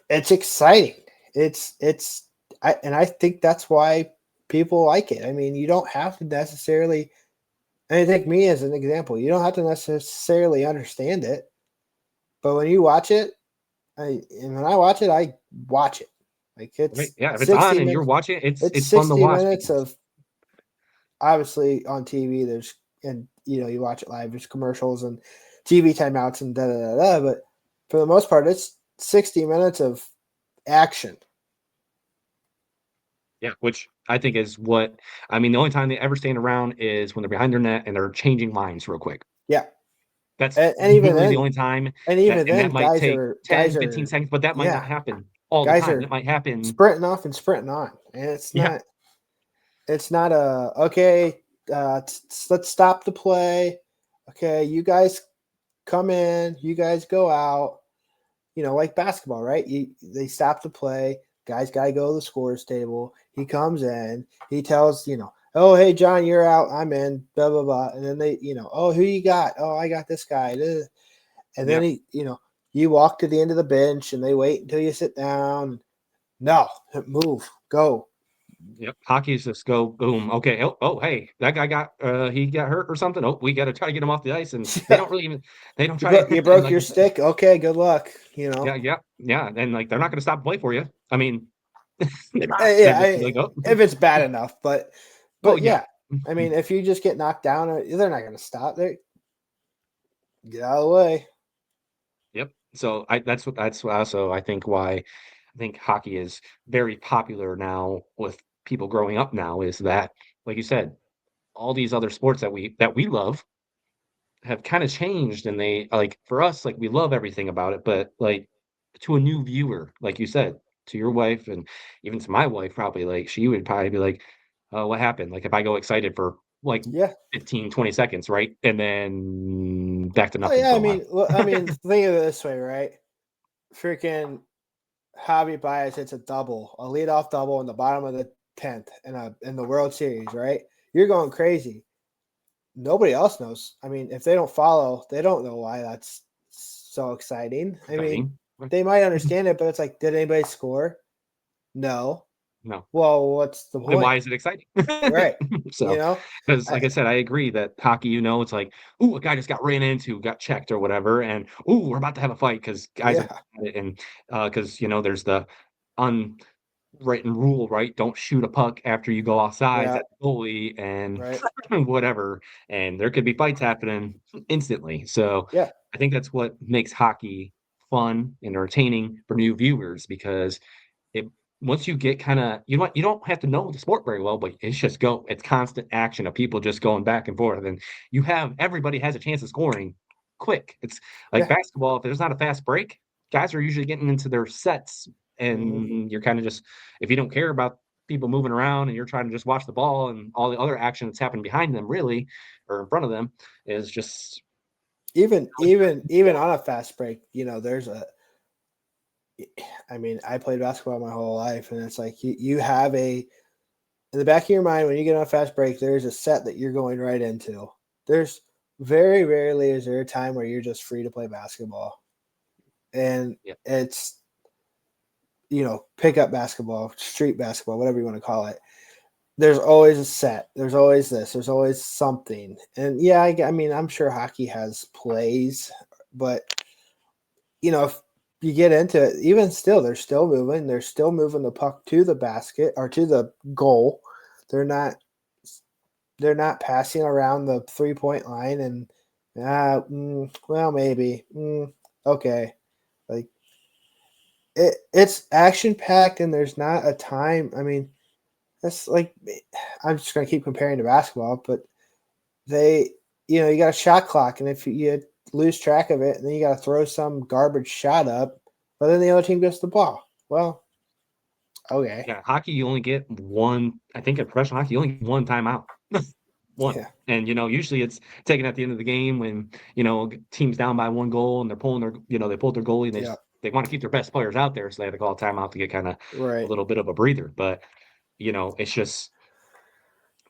It's exciting. I think that's why people like it. I mean, you don't have to necessarily, and I take me as an example, you don't have to necessarily understand it, but when you watch it, when I watch it, I watch it. Like Right. it's Yeah, if it's 60 on and you're minutes. watching it, It's it's fun to 60 watch minutes because of obviously on TV. You watch it live. There's commercials and TV timeouts and da da da da. But for the most part, it's 60 minutes of action. yeah, which I think is what I mean. The only time they ever stand around is when they're behind their net and they're changing lines real quick. Yeah, That's and literally the only time even and then, that might guys take are 10, 15 seconds, but that might not yeah, happen all the guys time. That are might happen. sprinting off and sprinting on, and Yeah. it's not a okay. Let's stop the play. Okay, you guys come in. You guys go out. Like basketball, right? They stop the play. Guys got to go to the scores table. He comes in. He tells, oh, hey, John, you're out. I'm in, blah, blah, blah. And then they, oh, who you got? Oh, I got this guy. And then Yep. you walk to the end of the bench and they wait until you sit down. No, move, go. Yep. Hockey's just go boom. Okay. Oh, hey, that guy he got hurt or something. Oh, we got to try to get him off the ice. And they don't really even, they don't try You and broke like, your stick. Okay, good luck. yeah, yeah, yeah. And like, they're not going to stop play for you. I mean, they're not. They're Yeah, just like, oh, if it's bad enough, but well, yeah. yeah, I mean, if you just get knocked down, they're not going to stop. They get out of the way. Yep. So that's also I think why I think hockey is very popular now with people growing up now is that, like you said, all these other sports that we love have kind of changed and they like for us, like we love everything about it, but like to a new viewer, like you said, to your wife and even to my wife, probably like she would probably be like, oh, what happened? Like if I go excited for like Yeah. 15, 20 seconds, right? And then back to Oh nothing's yeah. going on. Think of it this way, right? Freaking Javi Baez hits a double, a leadoff double in the bottom of the 10th in the World Series, right? You're going crazy. Nobody else knows. I mean, if they don't follow, they don't know why that's so exciting. I mean, Exciting. they might understand it, but it's like, did anybody score? No. No. Well, what's the Then why point? is it exciting? Right. So, because like I said, I agree that hockey, it's like, ooh, a guy just got ran into, got checked or whatever, and ooh, we're about to have a fight because guys are Yeah. and because there's the unwritten rule, right? Don't shoot a puck after you go offsides Yeah. at the goalie and Right. whatever. And there could be fights happening instantly. So Yeah. I think that's what makes hockey fun and entertaining for new viewers because it once you get kind of you don't have to know the sport very well, but it's constant action of people just going back and forth, and everybody has a chance of scoring quick. It's like Yeah. basketball. If there's not a fast break, guys are usually getting into their sets, Mm-hmm. and you're kind of just if you don't care about people moving around and you're trying to just watch the ball and all the other action that's happening behind them, really, or in front of them, is just Even on a fast break, there's I played basketball my whole life, and it's like you have in the back of your mind when you get on a fast break, there's a set that you're going right into. There's very rarely is there a time where you're just free to play basketball, and yeah, it's pick up basketball, street basketball, whatever you want to call it. There's always a set. There's always this. There's always something. And yeah, I'm sure hockey has plays, but if you get into it, even still, they're still moving. They're still moving the puck to the basket or to the goal. They're not. They're not passing around the 3-point line and, well, maybe. Okay, like it's action packed and there's not a time. I mean, that's like I'm just gonna keep comparing to basketball, but they, you got a shot clock, and if you lose track of it, and then you got to throw some garbage shot up, but then the other team gets the ball. Well, okay, Yeah, hockey, you only get one. I think in professional hockey, you only get one timeout. One. yeah, And, usually it's taken at the end of the game when, team's down by 1 goal and they're pulling they pulled their goalie and yeah, they want to keep their best players out there. So they have to call a timeout to get kind of a right, little bit of a breather. But, it's just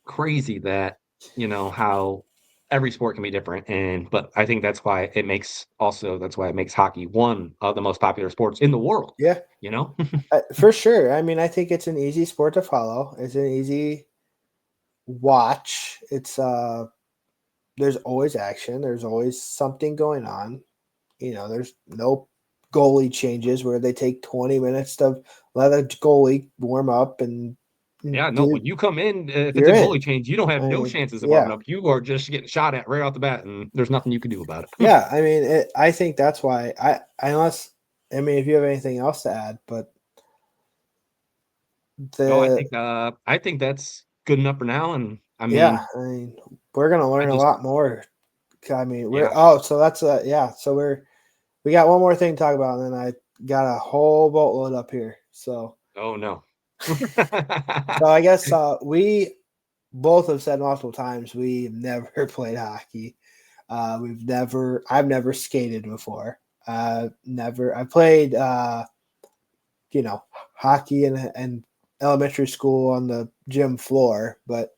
crazy that, how every sport can be different. But I think that's why it makes hockey one of the most popular sports in the world, yeah, you know? for sure. I mean, I think it's an easy sport to follow. It's an easy watch. There's always action. There's always something going on. There's no goalie changes where they take 20 minutes to let a goalie warm up and Yeah, no, do. when you come in, if it's You're a in. goalie change, you don't have I no mean, chances of yeah, warming up. You are just getting shot at right off the bat, and there's nothing you can do about it. yeah. I mean, I think that's why I mean, if you have anything else to add, but No, the I think that's good enough for now, and I yeah, mean, I mean, we're gonna I learn a just lot more. I mean, yeah. so that's yeah. So we got one more thing to talk about, and then I got a whole boatload up here. Oh, no. So I guess we both have said multiple times we've never played hockey. I've never skated before. I played, hockey in elementary school on the gym floor, but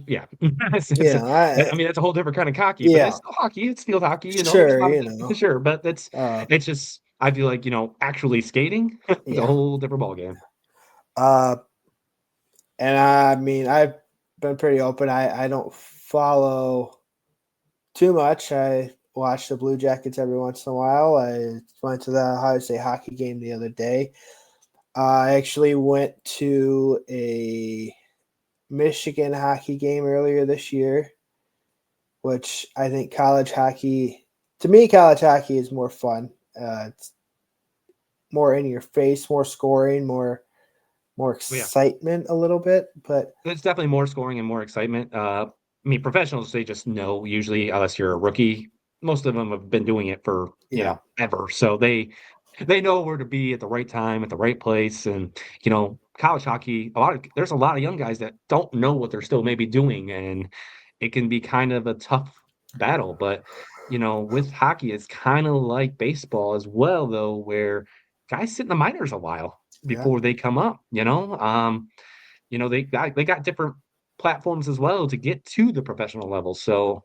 Yeah. I I mean, that's a whole different kind of cocky, but it's yeah, still hockey, it's field hockey, there's a sure, lot of sure, but uh, it's just I feel like, actually skating is a yeah, whole different ballgame. uh, and I mean, I've been pretty open. I don't follow too much. I watch the Blue Jackets every once in a while. I went to the Ohio State hockey game the other day. I actually went to a Michigan hockey game earlier this year, which I think to me, college hockey is more fun. It's more in your face, more scoring, more But yeah. excitement a little bit. But It's definitely more scoring and more excitement. I mean, professionals, they just know usually, unless you're a rookie, most of them have been doing it for, yeah, ever. So they know where to be at the right time, at the right place. And, college hockey, there's a lot of young guys that don't know what they're still maybe doing. And it can be kind of a tough battle. But, with hockey, it's kind of like baseball as well, though, where guys sit in the minors a while yeah, before they come up, they got different platforms as well to get to the professional level. So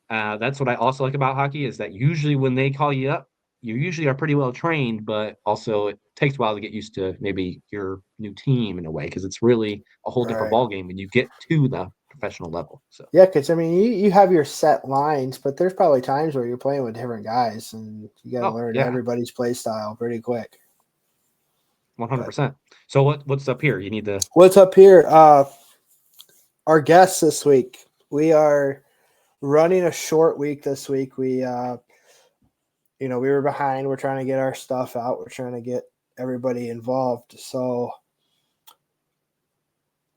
that's what I also like about hockey is that usually when they call you up, you usually are pretty well trained, but also it takes a while to get used to maybe your new team in a way because it's really a whole different right. ball game when you get to the professional level. So Yeah, because I mean, you have your set lines, but there's probably times where you're playing with different guys, and you got to oh learn yeah, everybody's play style pretty quick. But 100%. So what's up here? You need to what's up here? Our guests this week. We are running a short week this week. We were behind. We're trying to get our stuff out. We're trying to get everybody involved. So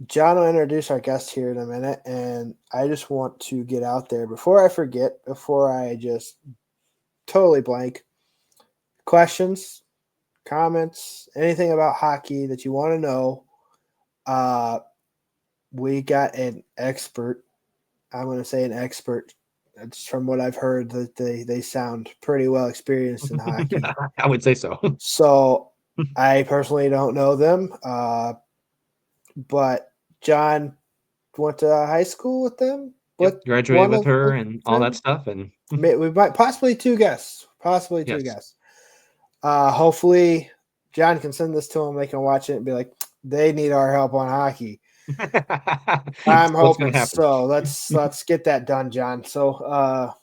John will introduce our guest here in a minute, and I just want to get out there before I forget, before I just totally blank. Questions, comments, anything about hockey that you want to know. Uh, we got an expert. I'm going to say an expert. It's from what I've heard that they sound pretty well experienced in hockey. I would say so. So I personally don't know them, but John went to high school with them. With Yep, graduated one with of her and all that them, stuff and we might possibly two guests. Possibly two yes. guests. Hopefully, John can send this to them. They can watch it and be like, they need our help on hockey. I'm What's going hoping to happen? so. Let's get that done, John. So,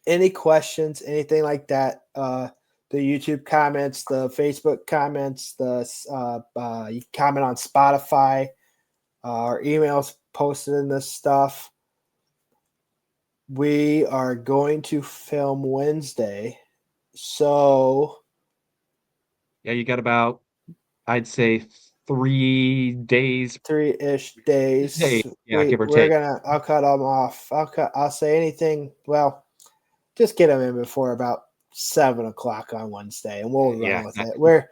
any questions, anything like that? The YouTube comments, the Facebook comments, you can comment on Spotify, our emails posted in this stuff. We are going to film Wednesday, so Yeah, you got about, I'd say, 3 days. 3-ish days. Yeah, give or We're take. gonna. I'll cut them off. I'll say anything. Well, just get them in before about 7 o'clock on Wednesday, and we'll Yeah, run with it. We're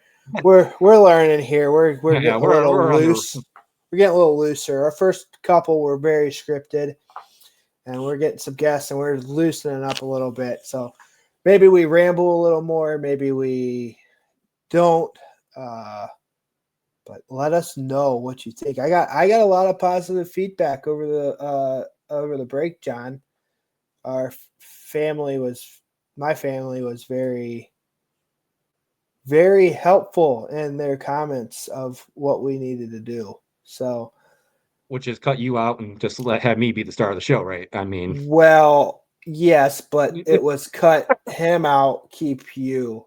learning here. We're yeah, getting a little we're on the loose. We're getting a little looser. Our first couple were very scripted, and we're getting some guests, and we're loosening up a little bit. So maybe we ramble a little more. Maybe we don't. But let us know what you think. I got a lot of positive feedback over the break, John. Our my family was very, very helpful in their comments of what we needed to do. So, which is cut you out and just have me be the star of the show, right? I mean, well, yes, but it was cut him out, keep you.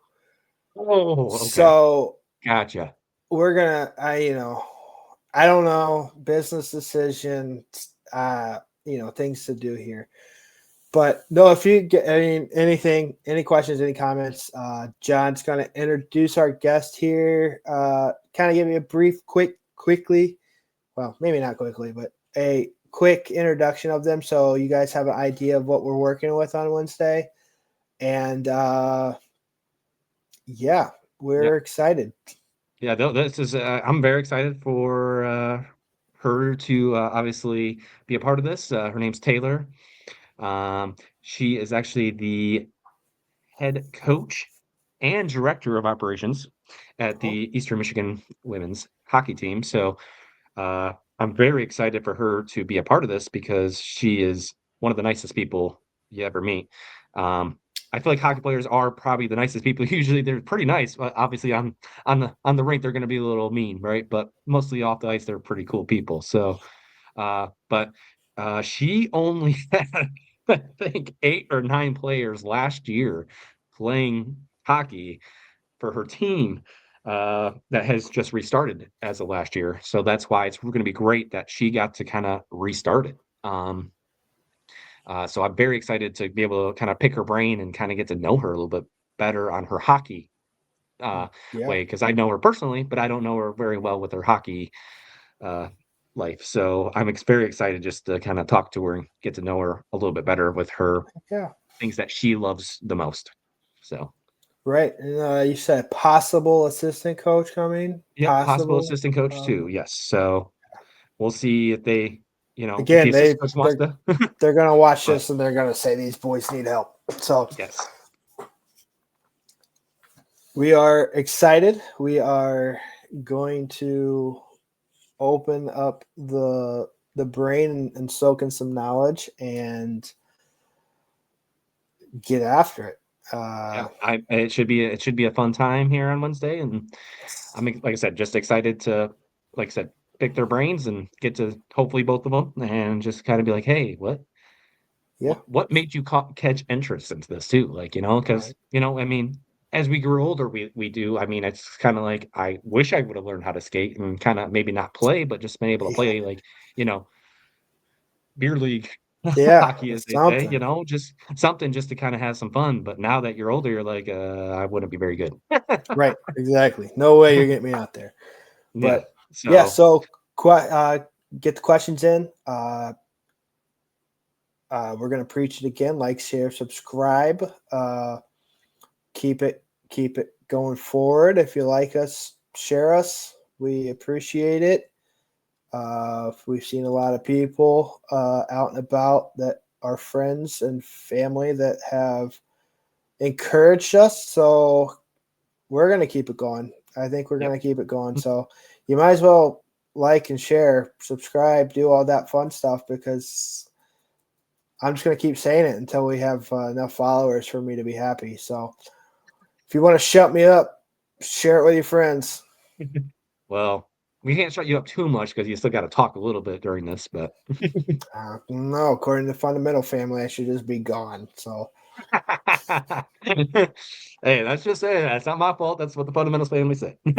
oh, okay, So gotcha. we're gonna, I don't know, business decision, things to do here. But no, if you get any questions, any comments, John's going to introduce our guest here. Kind of give you a brief, quickly. Well, maybe not quickly, but a quick introduction of them, so you guys have an idea of what we're working with on Wednesday. And yeah, Yeah, we're excited. yeah. This is. I'm very excited for her to obviously be a part of this. Her name's Taylor. She is actually the head coach and director of operations at Oh, the Eastern Michigan women's hockey team. So I'm very excited for her to be a part of this because she is one of the nicest people you ever meet. Um, I feel like hockey players are probably the nicest people. Usually they're pretty nice, but obviously on the rink they're going to be a little mean, right? But mostly off the ice they're pretty cool people. So, but she only had I think 8 or 9 players last year playing hockey for her team that has just restarted as of last year. So that's why it's going to be great that she got to kind of restart it. So I'm very excited to be able to kind of pick her brain and kind of get to know her a little bit better on her hockey yeah. way because I know her personally, but I don't know her very well with her hockey uh, life. So I'm very excited just to kind of talk to her and get to know her a little bit better with her Yeah. things that she loves the most. So. Right. And you said possible assistant coach coming? Yep, possible Possible. assistant coach too. Yes. So we'll see if they, if the Again, assistant coach wants to. they're gonna watch But this and they're gonna say these boys need help. So yes, we are excited. We are going to open up the brain and soak in some knowledge and get after it. yeah, it should be a fun time here on Wednesday, and like I said, just excited to, like I said, pick their brains and get to hopefully both of them, and just kind of be like, hey, what Yeah. what made you catch interest into this too? Like, because Right. I mean, as we grew older, we do. I mean, it's kind of like I wish I would have learned how to skate and kind of maybe not play, but just been able to Yeah. play like you know beer league Yeah. hockey, as It's they say, something. just something just to kind of have some fun. But now that you're older, you're like, I wouldn't be very good. Right. Exactly. No way you're getting me out there. Yeah. But yeah, So so get the questions in. We're gonna preach it again. Like, share, subscribe. Keep it going forward. If you like us, share us. We appreciate it. We've seen a lot of people out and about that are friends and family that have encouraged us. So we're gonna keep it going. I think we're yep. gonna keep it going. So you might as well like and share, subscribe, do all that fun stuff because I'm just going to keep saying it until we have enough followers for me to be happy. So if you want to shut me up, share it with your friends. Well, we can't shut you up too much because you still got to talk a little bit during this, but No, according to Fundamental Family, I should just be gone. So, hey, that's just it. That's not my fault. That's what the fundamentals family say. all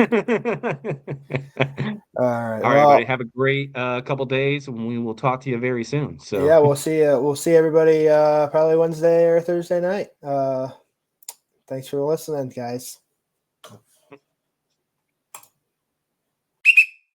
right. All right, everybody. Well, Have a great couple days, and we will talk to you very soon. So, yeah, we'll see. We'll see everybody probably Wednesday or Thursday night. Thanks for listening, guys.